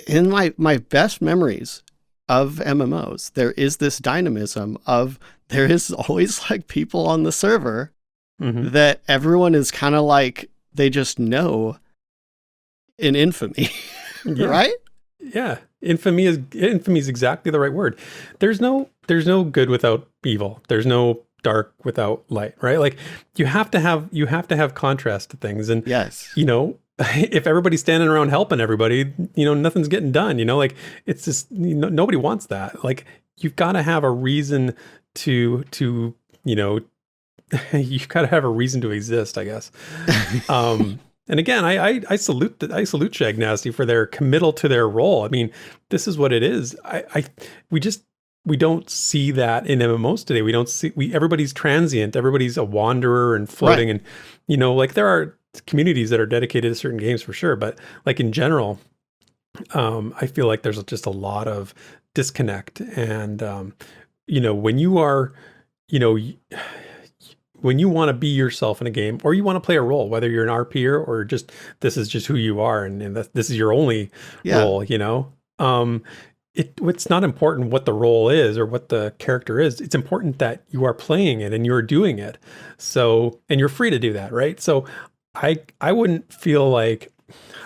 in my best memories of MMOs, there is this dynamism of there is always like people on the server that everyone is kind of like, they just know in infamy, right? Yeah. Infamy is exactly the right word. There's no good without evil. There's no dark without light, right? Like you have to have contrast to things. And yes, if everybody's standing around helping everybody, nothing's getting done, like it's just, nobody wants that. Like you've got to have a reason to you've got to have a reason to exist, I guess. And again, I salute Shaq Nasty for their committal to their role. I mean, this is what it is. We don't see that in MMOs today. We don't see, everybody's transient. Everybody's a wanderer and floating. Right. And, like there are communities that are dedicated to certain games for sure. But like in general, I feel like there's just a lot of disconnect. And, when you are, when you want to be yourself in a game, or you want to play a role, whether you're an RPer or just, this is just who you are. And this is your only role, it's not important what the role is or what the character is. It's important that you are playing it and you're doing it. So, and you're free to do that, right? So I wouldn't feel like,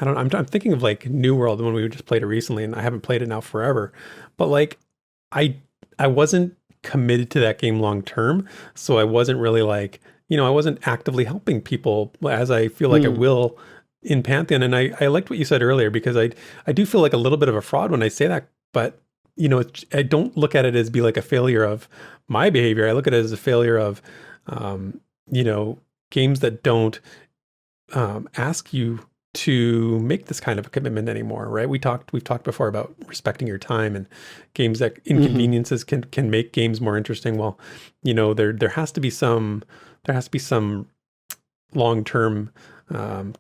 I'm thinking of like New World, the one we just played it recently, and I haven't played it now forever, but like, I wasn't committed to that game long term. So I wasn't really like, I wasn't actively helping people as I feel like I will in Pantheon. And I liked what you said earlier, because I do feel like a little bit of a fraud when I say that, but I don't look at it as be like a failure of my behavior. I look at it as a failure of, games that don't ask you to make this kind of a commitment anymore, right? We've talked before about respecting your time, and games that inconveniences can make games more interesting. Well, there has to be some long-term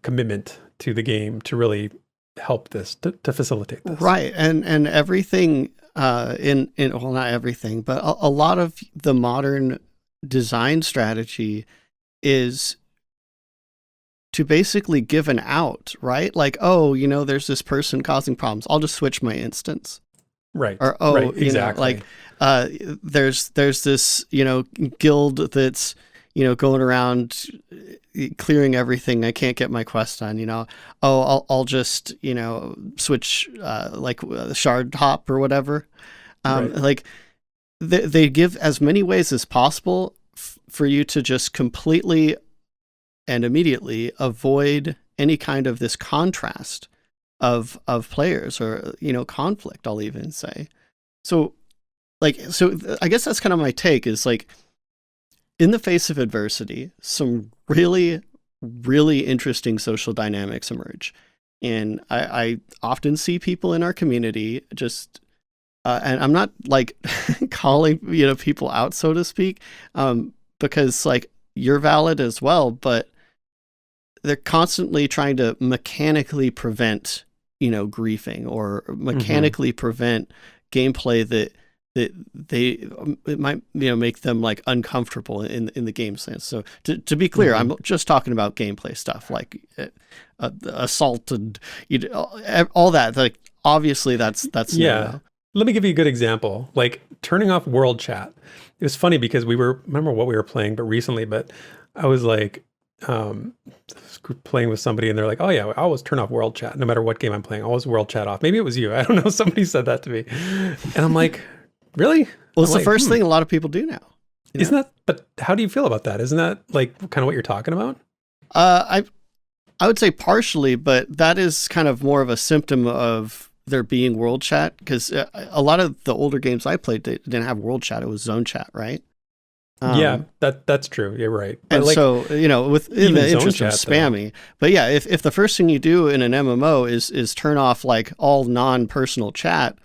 commitment to the game to really help this, to facilitate this. Right. And everything well, not everything, but a lot of the modern design strategy is to basically give an out, right? Like, there's this person causing problems. I'll just switch my instance. Right. Or, oh, right. Exactly. There's this, guild that's, going around clearing everything. I can't get my quest done, Oh, I'll just, switch, shard hop or whatever. Right. Like they give as many ways as possible for you to just completely and immediately avoid any kind of this contrast of players or, conflict, I'll even say. So I guess that's kind of my take is like, in the face of adversity, some really, really interesting social dynamics emerge. And I often see people in our community just, and I'm not like calling, people out, so to speak, because like you're valid as well, but they're constantly trying to mechanically prevent, griefing or mechanically prevent gameplay that it might make them like uncomfortable in the game sense. So to be clear, I'm just talking about gameplay stuff like assault and all that. Like obviously that's yeah. Let me give you a good example. Like turning off world chat. It was funny because remember what we were playing, but recently. But I was like playing with somebody, and they're like, "Oh yeah, I always turn off world chat no matter what game I'm playing. I always world chat off." Maybe it was you. I don't know. Somebody said that to me, and I'm like. Really? Well, it's the first thing a lot of people do now. Isn't that, but how do you feel about that? Isn't that like kind of what you're talking about? I would say partially, but that is kind of more of a symptom of there being world chat because a lot of the older games I played didn't have world chat. It was zone chat, right? Yeah, that's true. You're right. But and like, so, within the interest of spammy, but yeah, if the first thing you do in an MMO is turn off like all non-personal chat,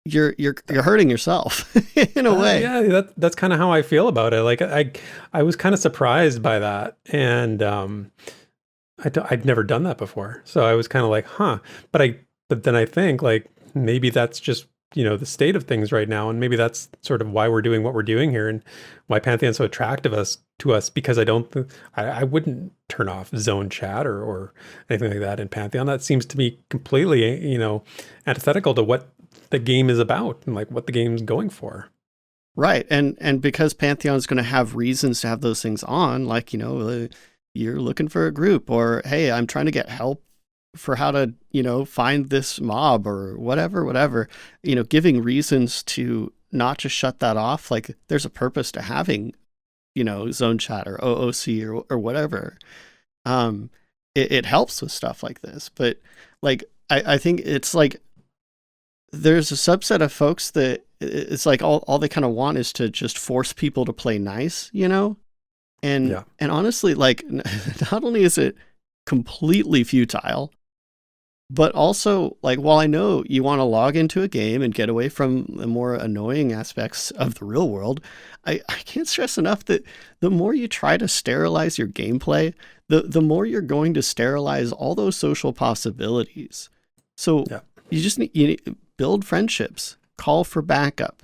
you're hurting yourself in a way. Yeah, that's kind of how I feel about it. Like I was kind of surprised by that, and I'd never done that before, so I was kind of like, huh. But then I think like maybe that's just the state of things right now, and maybe that's sort of why we're doing what we're doing here, and why Pantheon's so attractive to us because I wouldn't turn off zone chat or anything like that in Pantheon. That seems to be completely antithetical to what the game is about and like what the game's going for. Right. And because Pantheon is going to have reasons to have those things on, like, you're looking for a group or, hey, I'm trying to get help for how to, find this mob or whatever, giving reasons to not just shut that off. Like there's a purpose to having, zone chat or OOC or whatever. It helps with stuff like this, but like, I think it's like, there's a subset of folks that it's like all they kind of want is to just force people to play nice, and honestly, like not only is it completely futile, but also like, while I know you want to log into a game and get away from the more annoying aspects of the real world, I can't stress enough that the more you try to sterilize your gameplay, the more you're going to sterilize all those social possibilities. So you just need build friendships, call for backup,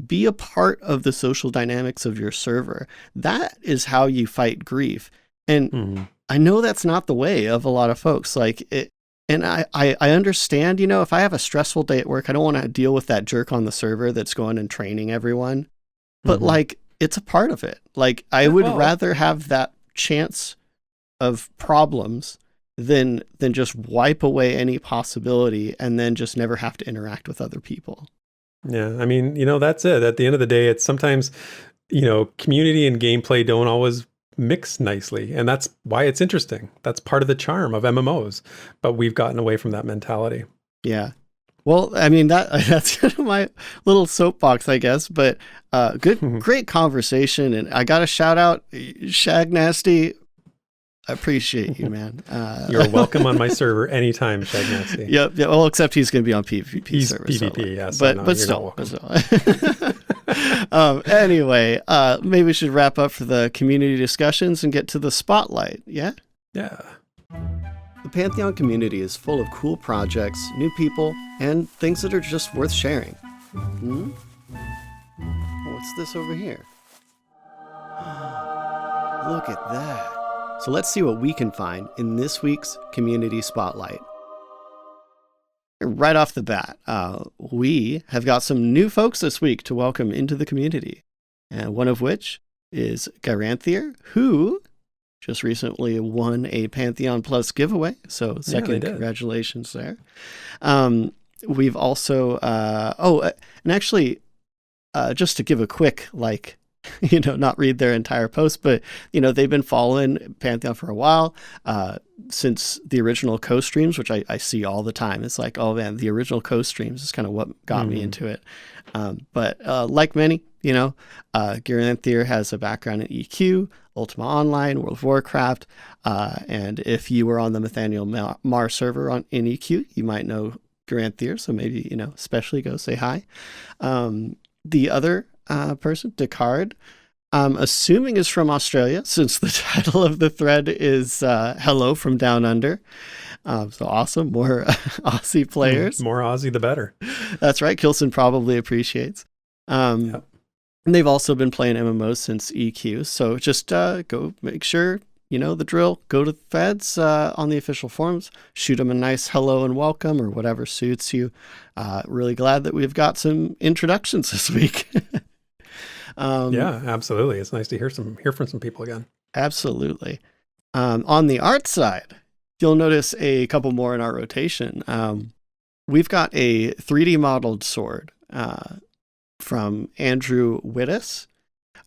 be a part of the social dynamics of your server. That is how you fight grief. And I know that's not the way of a lot of folks. Like it, and I understand, if I have a stressful day at work, I don't want to deal with that jerk on the server that's going and training everyone. But like, it's a part of it. Like I would rather have that chance of problems than just wipe away any possibility and then just never have to interact with other people. Yeah, I mean, that's it. At the end of the day, it's sometimes, community and gameplay don't always mix nicely, and that's why it's interesting. That's part of the charm of MMOs, but we've gotten away from that mentality. Yeah. Well, I mean, that's kind of my little soapbox, I guess, but great conversation. And I got to shout out Shag Nasty. I appreciate you, man. You're welcome on my server anytime, Shag Nasty. Yep. Yeah. Well, except he's going to be on PvP server. PvP, so, yes. But still. Anyway, maybe we should wrap up for the community discussions and get to the spotlight. Yeah? Yeah. The Pantheon community is full of cool projects, new people, and things that are just worth sharing. What's this over here? Look at that. So let's see what we can find in this week's Community Spotlight. right off the bat, we have got some new folks this week to welcome into the community, and one of which is Gyranthir, who just recently won a Pantheon Plus giveaway. So second, congratulations there. We've also, and actually, just to give a quick, not read their entire post, but, they've been following Pantheon for a while, since the original co-streams, which I see all the time. It's like, oh man, the original co-streams is kind of what got me into it. But like many, Gyranthir has a background in EQ, Ultima Online, World of Warcraft, and if you were on the Nathaniel Mar server in EQ, you might know Gyranthir, so maybe, especially go say hi. The other person, Drekard, I'm assuming is from Australia, since the title of the thread is Hello from Down Under. So awesome, more Aussie players. More Aussie, the better. That's right, Kilson probably appreciates. Yep. And they've also been playing MMOs since EQ, so just go make sure, the drill, go to the threads on the official forums, shoot them a nice hello and welcome or whatever suits you. Really glad that we've got some introductions this week. Yeah, absolutely. It's nice to hear from some people again. Absolutely. On the art side, you'll notice a couple more in our rotation. We've got a 3D modeled sword from Andrew Whitus,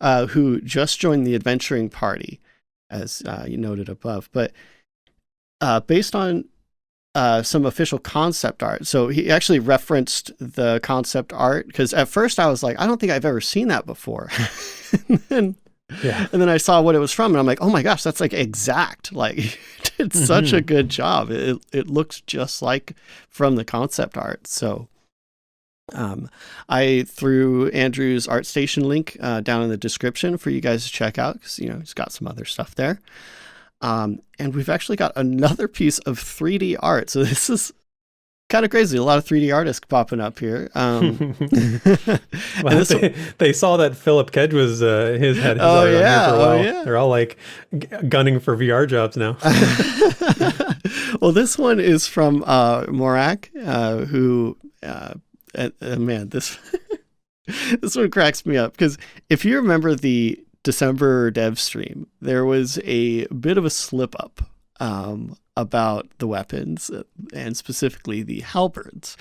who just joined the adventuring party, as you noted above. But based on some official concept art. So he actually referenced the concept art, because at first I was like, I don't think I've ever seen that before. And then I saw what it was from, and I'm like, oh my gosh, that's like exact. Like, he did such a good job. It looks just like from the concept art. So I threw Andrew's ArtStation link down in the description for you guys to check out, because he's got some other stuff there. And we've actually got another piece of 3D art. So this is kind of crazy. A lot of 3D artists popping up here. Well, they saw that Philip Kedge was his art on here for a while. Yeah. They're all like gunning for VR jobs now. Well, this one is from Morraak, who man, this this one cracks me up, because if you remember the December dev stream, there was a bit of a slip up about the weapons, and specifically the Halberds,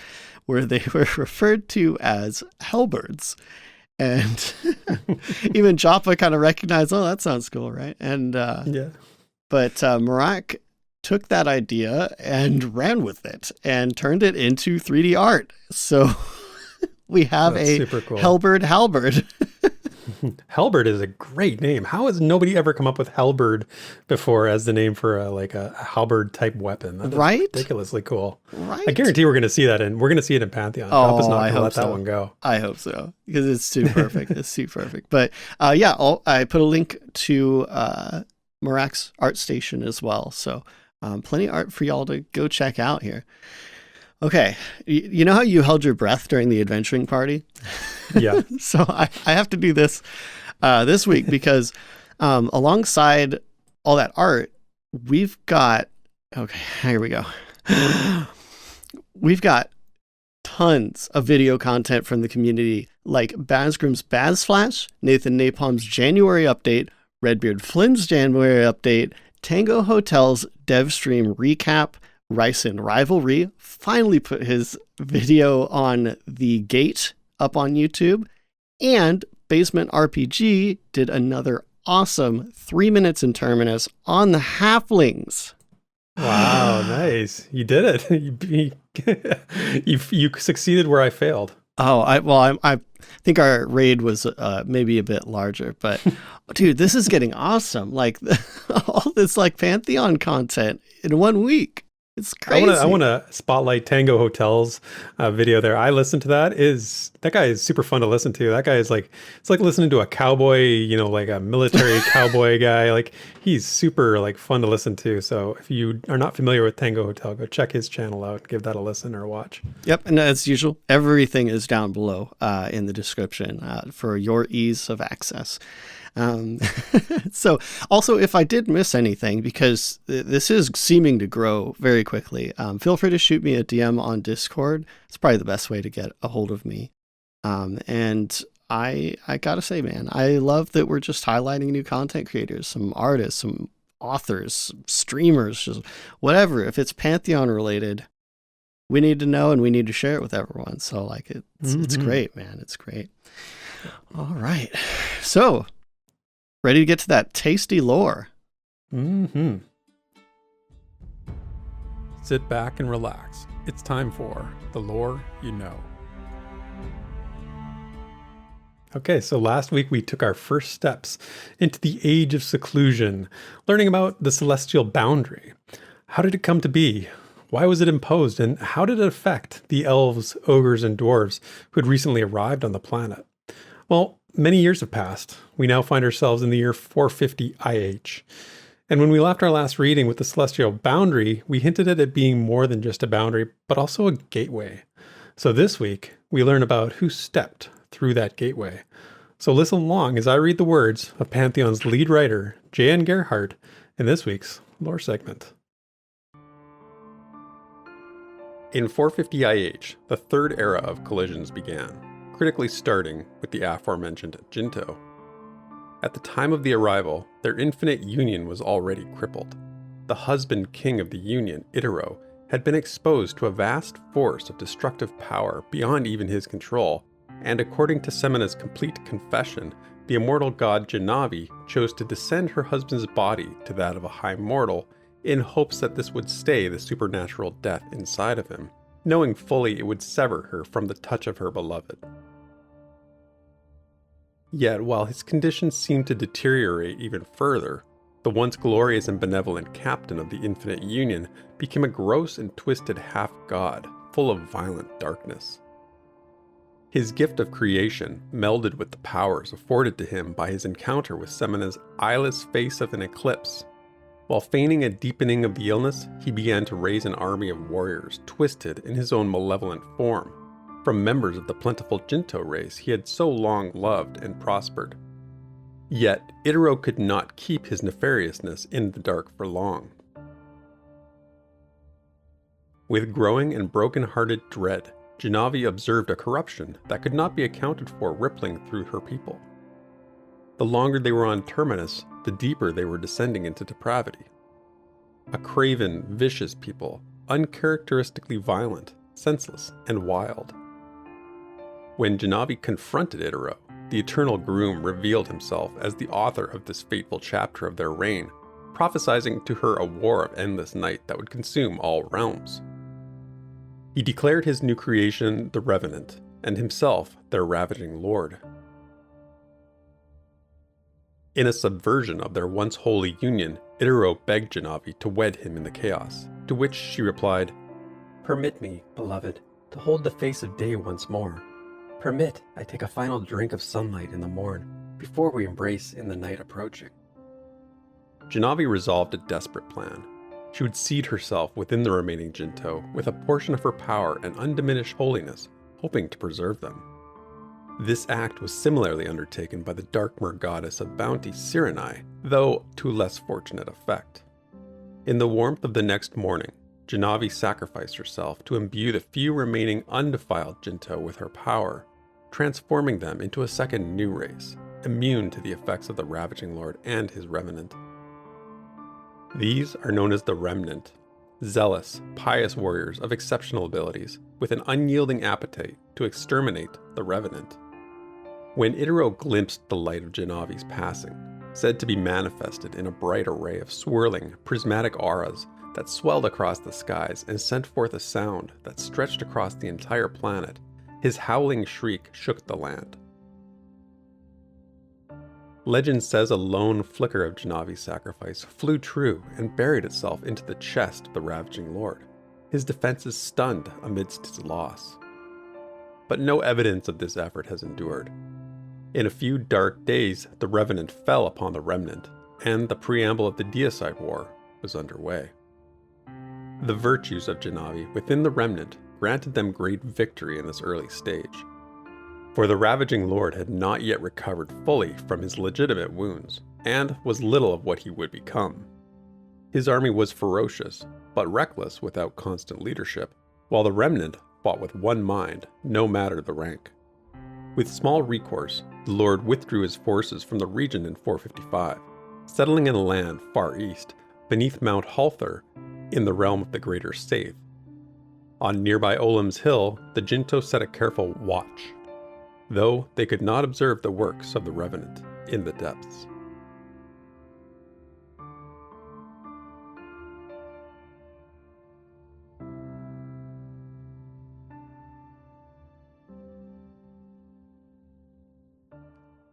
where they were referred to as Helberds. And even Joppa kind of recognized, oh, that sounds cool, right? And but Morraak took that idea and ran with it and turned it into 3D art. So we have That's a cool. Halberd. Helberd is a great name. How has nobody ever come up with Helberd before as the name for a halberd type weapon? That's right? Ridiculously cool. Right. I guarantee we're going to see that, and we're going to see it in Pantheon. Joppa's not going to let that one go. I hope so, because it's too perfect. It's too perfect. But I put a link to Morraak's ArtStation as well. So plenty of art for y'all to go check out here. Okay, you know how you held your breath during the adventuring party? Yeah. So I have to do this this week, because alongside all that art, we've got, okay, here we go. We've got tons of video content from the community, like Bazgrim's Baz Flash, NathanNapalm's January update, RedbeardFlynn's January update, Tango Hotel's dev stream recap, RhysInRevelry finally put his video on the gate up on YouTube, and BasementRPG did another awesome 3 minutes in Terminus on the halflings. Wow, nice. You did it. You succeeded where I failed. Oh, I think our raid was maybe a bit larger, but dude, this is getting awesome. Like all this like Pantheon content in 1 week. It's crazy. I want to spotlight Tango Hotel's video there. I listened to that. Is That guy is super fun to listen to. That guy is like, it's like listening to a cowboy, like a military cowboy guy. Like he's super like fun to listen to. So if you are not familiar with Tango Hotel, go check his channel out. Give that a listen or a watch. Yep. And as usual, everything is down below in the description for your ease of access. So also, if I did miss anything, because this is seeming to grow very quickly, feel free to shoot me a DM on Discord. It's probably the best way to get a hold of me. And I gotta say, man, I love that we're just highlighting new content creators, some artists, some authors, some streamers, just whatever. If it's Pantheon related, we need to know and we need to share it with everyone. So like it's great, man. It's great. All right. So ready to get to that tasty lore. Sit back and relax. It's time for the lore you know. Okay, so last week we took our first steps into the age of seclusion, learning about the celestial boundary. How did it come to be? Why was it imposed? And how did it affect the elves, ogres, and dwarves who had recently arrived on the planet? Well, many years have passed. We now find ourselves in the year 450 IH. And when we left our last reading with the celestial boundary, we hinted at it being more than just a boundary, but also a gateway. So this week, we learn about who stepped through that gateway. So listen along as I read the words of Pantheon's lead writer, J.N. Gerhardt, in this week's lore segment. In 450 IH, the third era of collisions began, critically starting with the aforementioned Jinto. At the time of the arrival, their infinite union was already crippled. The husband king of the union, Itero, had been exposed to a vast force of destructive power beyond even his control, and according to Semena's complete confession, the immortal god Janavi chose to descend her husband's body to that of a high mortal in hopes that this would stay the supernatural death inside of him, knowing fully it would sever her from the touch of her beloved. Yet, while his condition seemed to deteriorate even further, the once glorious and benevolent captain of the Infinite Union became a gross and twisted half-god, full of violent darkness. His gift of creation melded with the powers afforded to him by his encounter with Semena's eyeless face of an eclipse. While feigning a deepening of the illness, he began to raise an army of warriors twisted in his own malevolent form, from members of the plentiful Jinto race he had so long loved and prospered. Yet, Itero could not keep his nefariousness in the dark for long. With growing and broken-hearted dread, Janavi observed a corruption that could not be accounted for rippling through her people. The longer they were on Terminus, the deeper they were descending into depravity. A craven, vicious people, uncharacteristically violent, senseless, and wild. When Janavi confronted Itero, the eternal groom revealed himself as the author of this fateful chapter of their reign, prophesizing to her a war of endless night that would consume all realms. He declared his new creation the Revenant, and himself their ravaging lord. In a subversion of their once holy union, Itero begged Janavi to wed him in the chaos, to which she replied, "Permit me, beloved, to hold the face of day once more. Permit I take a final drink of sunlight in the morn, before we embrace in the night approaching." Janavi resolved a desperate plan. She would seed herself within the remaining Jinto with a portion of her power and undiminished holiness, hoping to preserve them. This act was similarly undertaken by the Darkmer goddess of bounty Sirenai, though to less fortunate effect. In the warmth of the next morning, Janavi sacrificed herself to imbue the few remaining undefiled Jinto with her power, transforming them into a second new race, immune to the effects of the Ravaging Lord and his Revenant. These are known as the Remnant, zealous, pious warriors of exceptional abilities, with an unyielding appetite to exterminate the Revenant. When Itero glimpsed the light of Janavi's passing, said to be manifested in a bright array of swirling, prismatic auras that swelled across the skies and sent forth a sound that stretched across the entire planet, his howling shriek shook the land. Legend says a lone flicker of Janavi's sacrifice flew true and buried itself into the chest of the Ravaging Lord, his defenses stunned amidst his loss. but no evidence of this effort has endured. In a few dark days, the Revenant fell upon the Remnant, and the preamble of the Deicide War was underway. The virtues of Janavi within the Remnant granted them great victory in this early stage. For the Ravaging Lord had not yet recovered fully from his legitimate wounds, and was little of what he would become. His army was ferocious, but reckless without constant leadership, while the Remnant fought with one mind, no matter the rank. With small recourse, the Lord withdrew his forces from the region in 455, settling in a land far east, beneath Mount Halthur, in the realm of the Greater Saith. On nearby Olim's Hill, the Jinto set a careful watch, though they could not observe the works of the Revenant in the depths.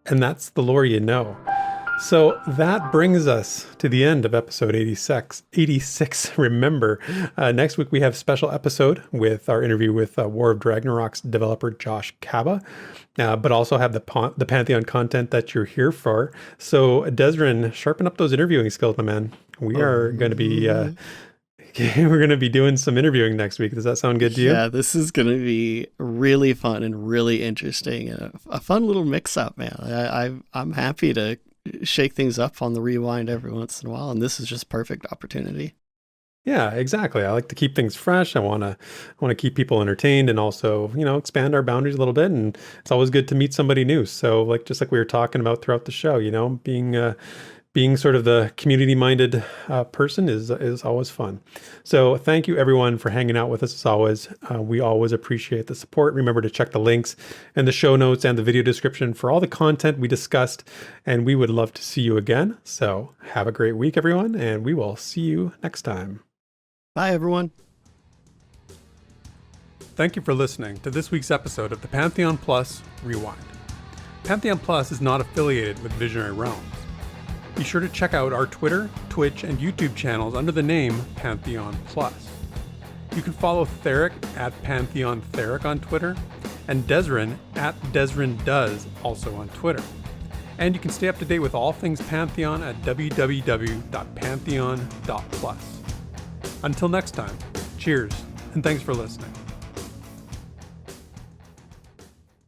And that's the lore you know. So that brings us to the end of episode 86. Remember, next week we have a special episode with our interview with War of Dragnarok's developer Josh Kaba, but also have the Pantheon content that you're here for. So Desrin, sharpen up those interviewing skills, my man. We are going to be... we're going to be doing some interviewing next week. Does that sound good to you? Yeah, this is going to be really fun and really interesting and a fun little mix-up, man. I'm happy to shake things up on the rewind every once in a while, and this is just perfect opportunity. Yeah, exactly. I like to keep things fresh. I want to keep people entertained and also, expand our boundaries a little bit. And it's always good to meet somebody new. So just like we were talking about throughout the show, being sort of the community-minded person is always fun. So thank you, everyone, for hanging out with us as always. We always appreciate the support. Remember to check the links and the show notes and the video description for all the content we discussed, and we would love to see you again. So have a great week, everyone, and we will see you next time. Bye, everyone. Thank you for listening to this week's episode of the Pantheon Plus Rewind. Pantheon Plus is not affiliated with Visionary Realms. Be sure to check out our Twitter, Twitch, and YouTube channels under the name Pantheon Plus. You can follow Theric at Pantheon Theric on Twitter, and Desrin at DesrinDoes also on Twitter. And you can stay up to date with all things Pantheon at www.pantheon.plus. Until next time, cheers, and thanks for listening.